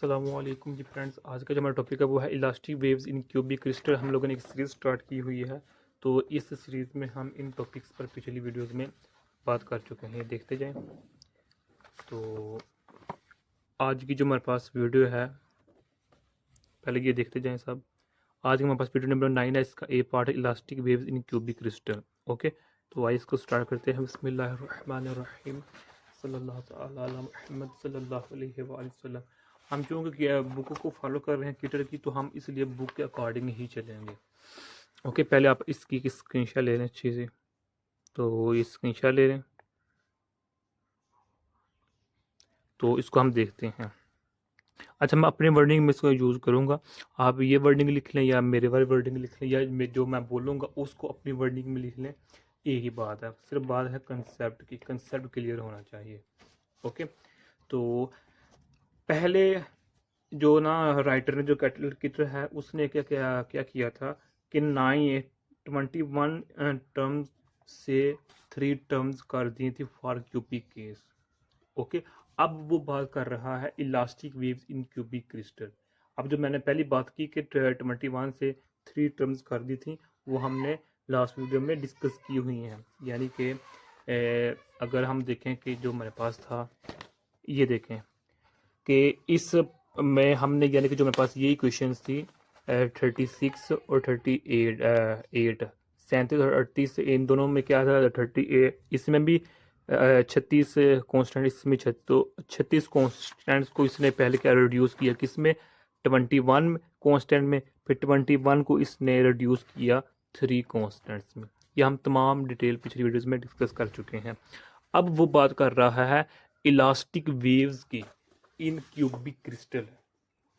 अस्सलामुअलैकुम जी फ्रेंड्स। आज का जो हमारा टॉपिक है वो है elastic waves in cubic crystal. हम लोगों ने एक सीरीज़ स्टार्ट की हुई है, तो इस सीरीज़ में हम इन टॉपिक्स पर पिछली वीडियोस में बात कर चुके हैं। देखते जाएं। तो आज की जो हमारे पास वीडियो है, पहले ये देखते जाएं सब। आज की हमारे पास वीडियो नंबर 9 है, इसका ए पार्ट है elastic waves in cubic crystal. Okay, तो आइए इसको स्टार्ट करते हैं। बिस्मिल्लाहिर्रहमानिर्रहीम, सल्लल्लाहु तआला अला मुहम्मद सल्लल्लाहु अलैहि वसल्लम। हम चूँकि बुक को फॉलो कर रहे हैं कीटर की, तो हम इसलिए बुक के अकॉर्डिंग ही चलेंगे। ओके, पहले आप इसकी स्क्रीनशॉट ले लें अच्छे से। तो ये स्क्रीनशॉट ले लें, तो इसको हम देखते हैं। अच्छा, मैं अपने वर्डिंग में इसको यूज़ करूँगा। आप ये वर्डिंग लिख लें या मेरे वाली वर्डिंग लिख लें, या जो मैं बोलूँगा उसको अपनी वर्डिंग में लिख लें। एक ही बात है, सिर्फ बात है कंसेप्ट की। कंसेप्ट क्लियर होना चाहिए। ओके, तो पहले जो ना राइटर ने, जो कैटल है, उसने क्या क्या क्या किया था कि 21 टर्म्स से 3 टर्म्स कर दी थी फॉर क्यूबिक केस। ओके, अब वो बात कर रहा है elastic waves in cubic crystal. अब जो मैंने पहली बात की कि 21 से 3 टर्म्स कर दी थी, वो हमने लास्ट वीडियो में डिस्कस की हुई हैं। यानी कि अगर हम देखें कि जो मेरे पास था, ये देखें कि इस में हमने, यानी कि जो मेरे पास ये इक्वेशंस थी 36 और 38, 37 और 38, इन दोनों में क्या था 38, इसमें भी 36 कॉन्स्टेंट, इसमें तो 36 कॉन्स्टेंट्स को इसने पहले क्या रिड्यूस किया, किसमें 21 कॉन्स्टेंट में, फिर 21 को इसने रिड्यूस किया 3 कॉन्स्टेंट्स में। ये हम तमाम डिटेल पिछली वीडियोस में डिस्कस कर चुके हैं। अब वो बात कर रहा है इलास्टिक वेव्स की इन क्यूबिक क्रिस्टल।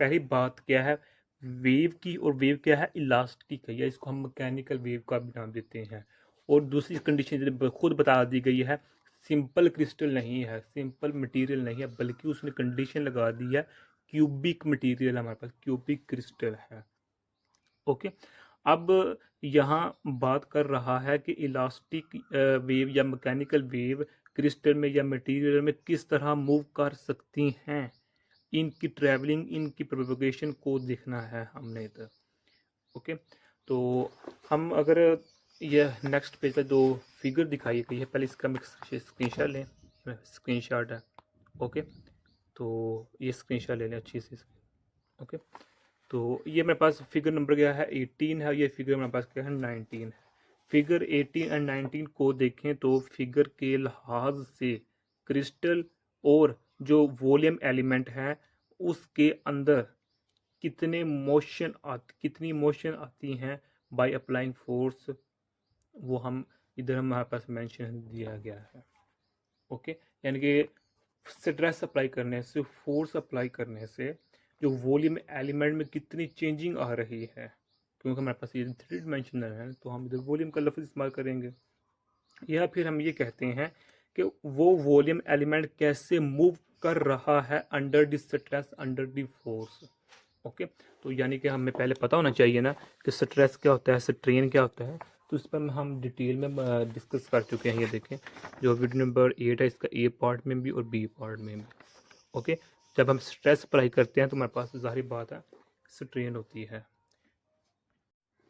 पहली बात क्या है वेव की, और वेव क्या है इलास्टिक है, या इसको हम मैकेनिकल वेव का भी नाम देते हैं। और दूसरी कंडीशन खुद बता दी गई है, सिंपल क्रिस्टल नहीं है, सिंपल मटेरियल नहीं है, बल्कि उसने कंडीशन लगा दी है क्यूबिक मटेरियल हमारे पास, क्यूबिक क्रिस्टल है। ओके, अब यहाँ बात कर रहा है कि इलास्टिक वेव या मैकेनिकल वेव क्रिस्टल में या मटेरियल में किस तरह मूव कर सकती हैं, इनकी ट्रैवलिंग, इनकी प्रोपगेशन को देखना है हमने इधर। ओके, तो हम अगर यह नेक्स्ट पेज पर दो फिगर दिखाई गई है, पहले इसका स्क्रीनशॉट लें। स्क्रीनशॉट है। ओके, तो ये स्क्रीनशॉट ले लें अच्छी से। ओके, तो ये मेरे पास फिगर नंबर क्या है 18 है, ये फिगर मेरे पास क्या है 19 है। फिगर 18 एंड 19 को देखें तो फिगर के लिहाज से क्रिस्टल और जो वॉल्यूम एलिमेंट है उसके अंदर कितनी मोशन आती हैं बाय अप्लाइंग फोर्स, वो हम इधर हमारे पास मेंशन दिया गया है। ओके, यानी कि स्ट्रेस अप्लाई करने से, फोर्स अप्लाई करने से जो वॉल्यूम एलिमेंट में कितनी चेंजिंग आ रही है, क्योंकि हमारे पास ये 3 डिमेंशनल है, तो हम इधर वॉल्यूम का लफ्ज़ इस्तेमाल करेंगे। या फिर हम ये कहते हैं कि वो वॉल्यूम एलिमेंट कैसे मूव कर रहा है under the stress, under the force. Okay, तो यानी कि हमें पहले पता होना चाहिए ना कि स्ट्रेस क्या होता है, स्ट्रेन क्या होता है, तो इस पर हम डिटेल में डिस्कस कर चुके हैं। ये देखें, जो वीडियो नंबर 8 है, इसका ए पार्ट में भी और बी पार्ट में भी। ओके, जब हम स्ट्रेस अप्लाई करते हैं तो हमारे पास जाहिर बात है स्ट्रेन होती है।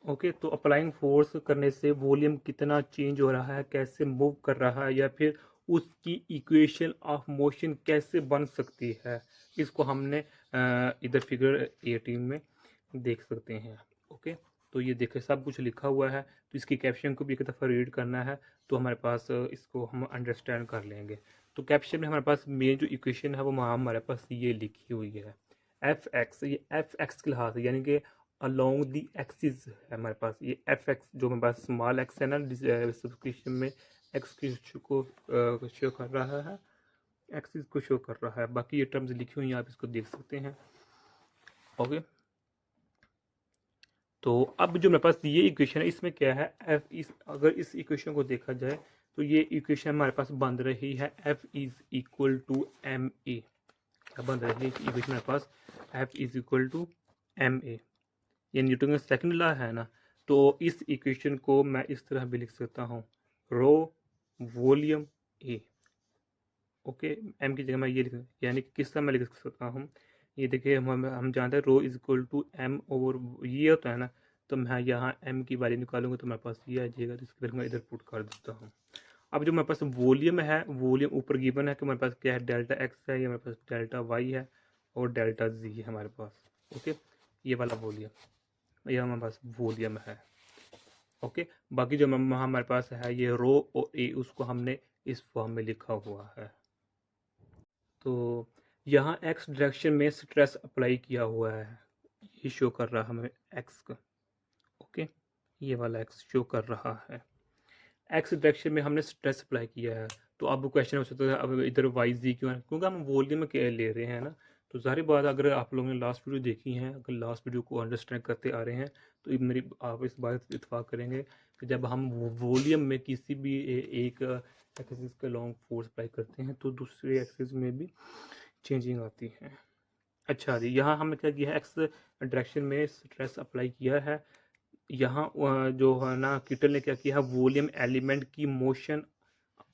ओके, तो अप्लाइंग फोर्स करने से वॉल्यूम कितना चेंज हो रहा है, कैसे मूव कर रहा है, या फिर उसकी इक्वेशन ऑफ मोशन कैसे बन सकती है, इसको हमने इधर फिगर 18 में देख सकते हैं। ओके, तो ये देखें सब कुछ लिखा हुआ है, तो इसकी कैप्शन को भी एक दफ़ा रीड करना है, तो हमारे पास इसको हम अंडरस्टैंड कर लेंगे। तो कैप्शन में हमारे पास मेन जो इक्वेशन है वो हमारे पास ये लिखी हुई है एफ एक्स। ये एफ एक्स के लिहाज से, यानी कि अलोंग दी एक्सिस है हमारे पास ये एफ एक्स, जो हमारे पास स्मॉल एक्स है ना, सब्सक्रिप्शन में एक्स को शो कर रहा है, एक्सिस को शो कर रहा है। बाकी ये टर्म्स लिखी हुई हैं, आप इसको देख सकते हैं। ओके, तो अब जो मेरे पास ये इक्वेशन है, इसमें क्या है एफ इस, अगर इस इक्वेशन को देखा जाए तो ये इक्वेशन हमारे पास बन रही है F is equal to M A. क्या बन रही है इक्वेशन हमारे पास, F is equal to M A, ये न्यूटन का सेकंड लॉ है ना। तो इस इक्वेशन को मैं इस तरह भी लिख सकता हूँ, रो वॉल्यूम ए। ओके, एम की जगह मैं ये लिख, यानी कि किस तरह मैं लिख सकता हूँ ये देखिए हम जानते हैं rho is equal to M over ये होता है ना, तो मैं यहाँ एम की वैल्यू निकालूंगा तो मेरे पास ये आ जाएगा, तो इसको फिर मैं इधर पुट कर देता हूँ। अब जो मेरे पास वॉल्यूम है, वॉल्यूम ऊपर गिवन है कि मेरे पास क्या है, डेल्टा एक्स है, या मेरे पास डेल्टा वाई है और डेल्टा जी है हमारे पास। ओके, ये वाला वॉल्यूम, ये हमारे पास वॉल्यूम है। ओके, बाकी जो हमारे पास है ये रो और ए, उसको हमने इस फॉर्म में लिखा हुआ है। तो यहाँ एक्स डायरेक्शन में स्ट्रेस अप्लाई किया हुआ है, ये शो कर रहा है हमें एक्स का। ओके, ये वाला एक्स शो कर रहा है, एक्स डायरेक्शन में हमने स्ट्रेस अप्लाई किया है। तो अब क्वेश्चन हो सकता है अब इधर वाई जी क्यों है, क्योंकि हम वॉल्यूम में क्या ले रहे हैं ना। तो सारी बात, अगर आप लोगों ने लास्ट वीडियो देखी है, अगर लास्ट वीडियो को अंडरस्टैंड करते आ रहे हैं, तो मेरी आप इस बात से इत्फाक करेंगे कि जब हम वॉल्यूम में किसी भी एक एक्सिस का लॉन्ग फोर्स अप्लाई करते हैं तो दूसरे एक्सिस में भी चेंजिंग आती है। अच्छा जी, यहाँ हमने क्या किया है, एक्स डायरेक्शन में स्ट्रेस अप्लाई किया है। यहाँ जो है ना, किटल ने क्या किया है, वॉल्यूम एलिमेंट की मोशन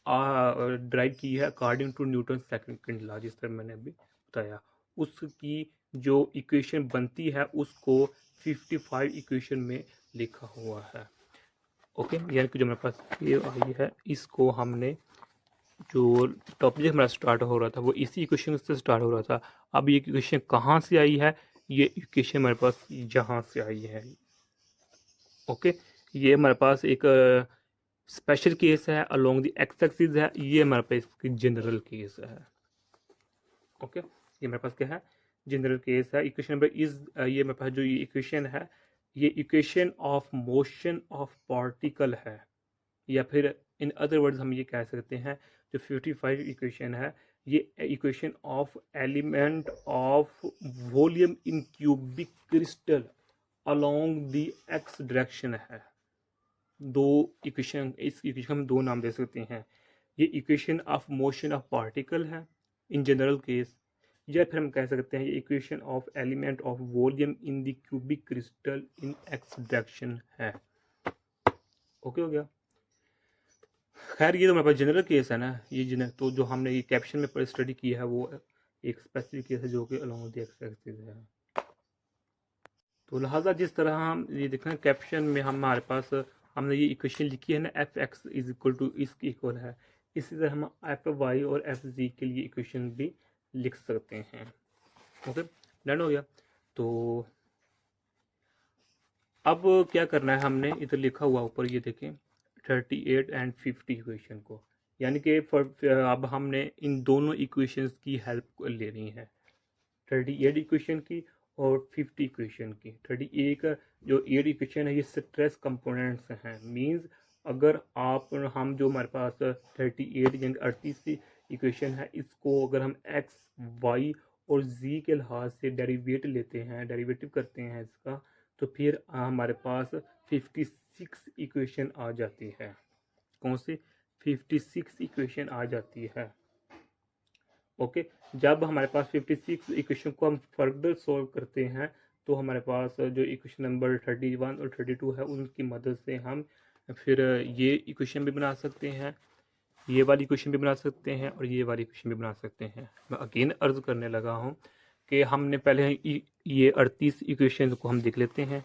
ड्राइव की है according to Newton second law, जिस तरह मैंने अभी बताया। उसकी जो इक्वेशन बनती है उसको 55 इक्वेशन में लिखा हुआ है। ओके, यानी कि जो मेरे पास ये आई है, इसको हमने जो टॉपिक हमारा स्टार्ट हो रहा था वो इसी इक्वेशन से स्टार्ट हो रहा था। अब ये इक्वेशन कहाँ से आई है, ये इक्वेशन हमारे पास यहाँ से आई है। ओके, ये हमारे पास एक स्पेशल केस है अलोंग द एक्स एक्सिस है, ये हमारे पास इसकी जनरल केस है। ओके, ये मेरे पास क्या है, जनरल केस है। इक्वेशन नंबर इज, ये मेरे पास जो ये इक्वेशन है, ये equation of motion of particle है, या फिर इन अदर वर्ड्स हम ये कह सकते हैं जो 55 इक्वेशन है, ये equation of element of volume in cubic crystal along the x direction है। दो इक्वेशन, इस इक्वेशन हम दो नाम दे सकते हैं। ये equation of motion of particle है इन जनरल केस, या फिर हम कह सकते हैं ये equation of element of volume in the cubic crystal in x direction है। ओके हो गया। खैर ये तो हमारे पास जनरल केस है ना, ये जनरल, तो जो हमने ये कैप्शन में स्टडी किया है वो एक स्पेसिफिक केस है जो कि अलोंग द एक्स एक्सिस है। तो लिहाजा जिस तरह हम ये देखें कैप्शन में हमारे पास हमने ये इक्वेशन लिखी है ना, F X is equal to इसके इक्वल है, इसी तरह हम एफ वाई और एफ जी के लिए इक्वेशन भी लिख सकते हैं। ओके, डन हो गया। तो अब क्या करना है, हमने इधर लिखा हुआ ऊपर ये देखें 38 एंड 50 इक्वेशन को, यानी कि अब हमने इन दोनों इक्वेशंस की हेल्प लेनी है, 38 इक्वेशन की और 50 इक्वेशन की। 38 का जो 8 इक्वेशन है ये स्ट्रेस कंपोनेंट्स हैं, मींस अगर आप हम जो हमारे पास 38 यानी 38 इक्वेशन है, इसको अगर हम एक्स वाई और जी के लिहाज से डेरिवेटिव करते हैं इसका, तो फिर हमारे पास 56 इक्वेशन आ जाती है। कौन सी 56 इक्वेशन आ जाती है। ओके, जब हमारे पास 56 इक्वेशन को हम फर्दर सॉल्व करते हैं तो हमारे पास जो इक्वेशन नंबर 31 और 32 है उनकी मदद से हम फिर ये इक्वेशन भी बना सकते हैं, ये वाली इक्वेशन भी बना सकते हैं और ये वाली इक्वेशन भी बना सकते हैं। मैं अगेन अर्ज करने लगा हूँ कि हमने पहले ये 38 इक्वेशन को हम देख लेते हैं,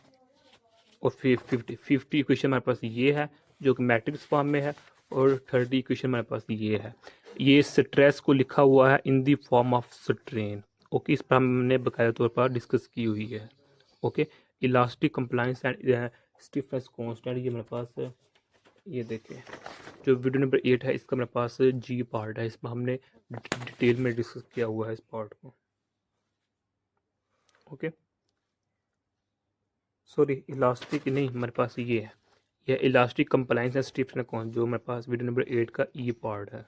और फिर 50 इक्वेशन हमारे पास ये है जो कि मैट्रिक्स फॉर्म में है, और 30 इक्वेशन हमारे पास ये है। ये स्ट्रेस को लिखा हुआ है in the form of strain. Okay, इस पर हमने बकायदा तौर पर डिस्कस की हुई है। Okay, elastic compliance and stiffness constant, ये मेरे पास ये देखें जो वीडियो नंबर 8 है, इसका मेरे पास जी पार्ट है, इसमें हमने डिटेल में डिस्कस किया हुआ है इस पार्ट को। ओके, सॉरी इलास्टिक नहीं, हमारे पास ये है, यह इलास्टिक कंप्लायंस एंड स्टिफनेस कौन, जो मेरे पास वीडियो नंबर 8 का ई पार्ट है।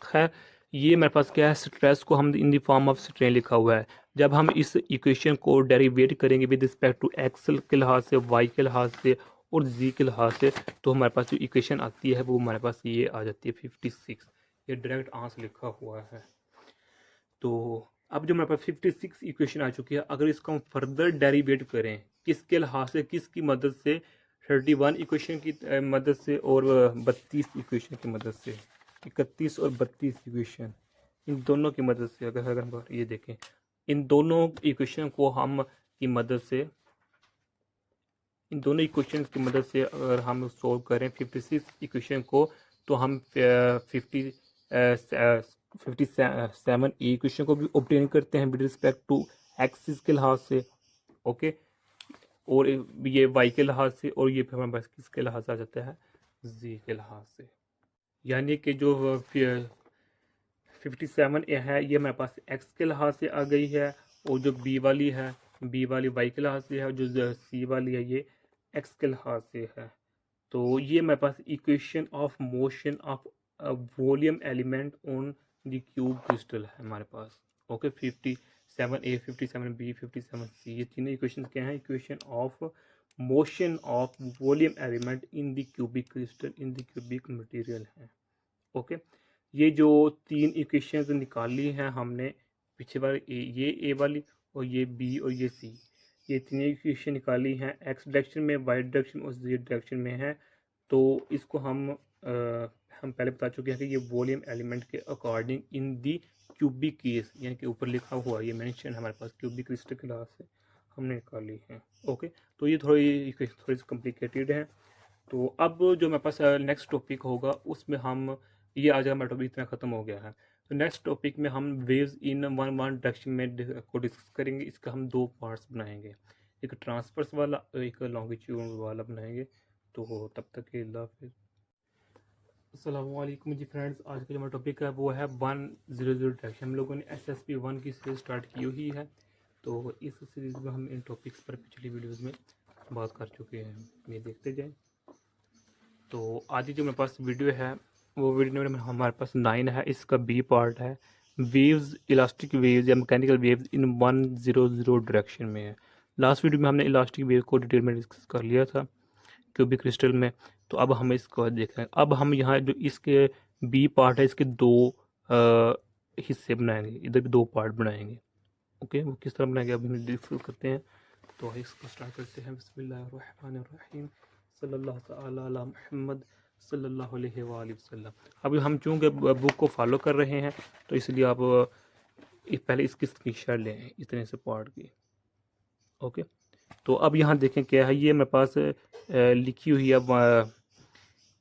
खैर, ये मेरे पास क्या है, स्ट्रेस को हम in the form of strain लिखा हुआ है। जब हम इस इक्वेशन को डेरिवेट करेंगे विद रिस्पेक्ट टू एक्स के लिहाज से, वाई के लिहाज से और जी के लिहाज से, तो हमारे पास जो इक्वेशन आती है वो हमारे पास ये आ जाती है 56। ये डायरेक्ट आंसर लिखा हुआ है। तो अब जो हमारे पास 56 इक्वेशन आ चुकी है, अगर इसको हम फर्दर डेरिवेट करें किसके लिहाज से, किसकी मदद से, 31 इक्वेशन की मदद से और 32 इक्वेशन की मदद से, 31 और 32 इक्वेशन, इन दोनों की मदद से अगर हम ये देखें इन दोनों इक्वेशन को हम की मदद से इन दोनों इक्वेशन की मदद से अगर हम सॉल्व करें 56 इक्वेशन को, तो हम 57 इक्वेशन को भी ऑब्टेन करते हैं विद रिस्पेक्ट टू एक्सिस के लिहाज से। ओके, और ये वाई के लिहाज से, और ये फिर हमारे पास किसके लिहाज से आ जाता है, जी के लिहाज से। यानी कि जो 57 है ये मेरे पास एक्स के लिहाज से आ गई है, और जो बी वाली वाई के लिहाज से है, और जो सी वाली है ये एक्स के लिहाज से है। तो ये मेरे पास equation of motion of volume element on the cube crystal है हमारे पास। ओके, 57A 57B 57C ये तीनों इक्वेशन क्या हैं, equation of motion of volume element in the cubic crystal in the cubic material है। ओके, ये जो तीन इक्वेशंस निकाली हैं हमने पीछे वाली, ये ए वाली और ये बी और ये सी, ये तीन इक्वेशन निकाली हैं एक्स डायरेक्शन में, वाई डायरेक्शन और जेड डायरेक्शन में है। तो इसको हम पहले बता चुके हैं कि ये वॉल्यूम एलिमेंट के अकॉर्डिंग इन दी क्यूबिक केस, यानी कि ऊपर लिखा हुआ ये मेंशन हमारे पास क्यूबिक क्रिस्टल क्लास से हमने निकाली है। ओके, तो ये थोड़ी सी कॉम्प्लिकेटेड है। तो अब जो मेरे पास नेक्स्ट टॉपिक होगा उसमें हम, ये आज हमारा टॉपिक इतना ख़त्म हो गया है, तो नेक्स्ट टॉपिक में हम वेव्स इन वन डायरेक्शन में को डिस्कस करेंगे। इसका हम दो पार्ट्स बनाएंगे, एक ट्रांसवर्स वाला और एक लॉन्गिट्यूड वाला बनाएंगे। तो तब तक के अल्लाह हाफिज़। अस्सलाम वालेकुम जी फ्रेंड्स, आज का जो हमारा टॉपिक है वो है 100 डायरेक्शन। हम लोगों ने SSP 1 की सीरीज स्टार्ट की हुई है, तो इस सीरीज़ में हम इन टॉपिक्स पर पिछली वीडियोस में बात कर चुके हैं, ये देखते जाएं। तो आज जो मेरे पास वीडियो है वो वीडियो में हमारे पास 9 है, इसका बी पार्ट है, वेव्स इलास्टिक वेव्स या मैकेनिकल वेव्स इन 100 डायरेक्शन में है। लास्ट वीडियो में हमने इलास्टिक वेव को डिटेल में डिस्कस कर लिया था क्यूबिक क्रिस्टल में। तो अब हम इसको देख रहे हैं, अब हम यहाँ जो इसके बी पार्ट है इसके दो हिस्से बनाएंगे, इधर भी दो पार्ट बनाएंगे। ओके, वो किस तरह बनाएंगे अभी हम डिस्कस करते हैं। तो इसको स्टार्ट करते हैं। बिस्मिल्लाहिर्रहमानिर्रहीम, सल्लल्लाहु तआला अला मुहम्मद सल्लल्लाहु अलैहि वसल्लम। अभी हम चूँकि बुक को फॉलो कर रहे हैं तो इसलिए आप पहले इसकी स्क्रीनशॉट लें इतने से पार्ट की। ओके, तो अब यहाँ देखें क्या है, ये मेरे पास लिखी हुई है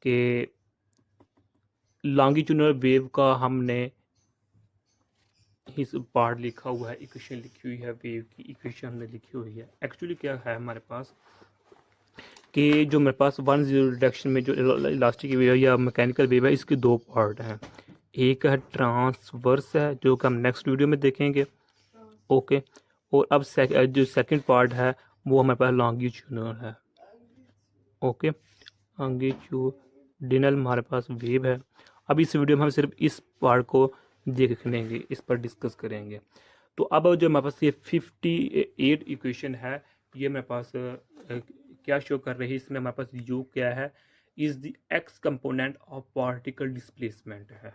कि लॉन्गिट्यूडनल वेव का हमने इस पार्ट लिखा हुआ है, इक्वेशन लिखी हुई है, वेव की इक्वेशन हमने लिखी हुई है। एक्चुअली क्या है हमारे पास कि जो मेरे पास 100 डायरेक्शन में जो इलास्टिक वेव या मैकेनिकल वेव है इसके दो पार्ट हैं, एक है ट्रांसवर्स है जो कि हम नेक्स्ट वीडियो में देखेंगे। ओके, और अब जो सेकंड पार्ट है वो हमारे पास लॉन्गिट्यूडनल है। ओके, लॉन्गिट्यूडिनल हमारे पास वेव है। अब इस वीडियो में हम सिर्फ इस पार्ट को देख लेंगे, इस पर डिस्कस करेंगे। तो अब जो हमारे पास ये 58 इक्वेशन है, ये मेरे पास क्या शो कर रही है, इसमें हमारे पास यू क्या है, is the x component of particle displacement है।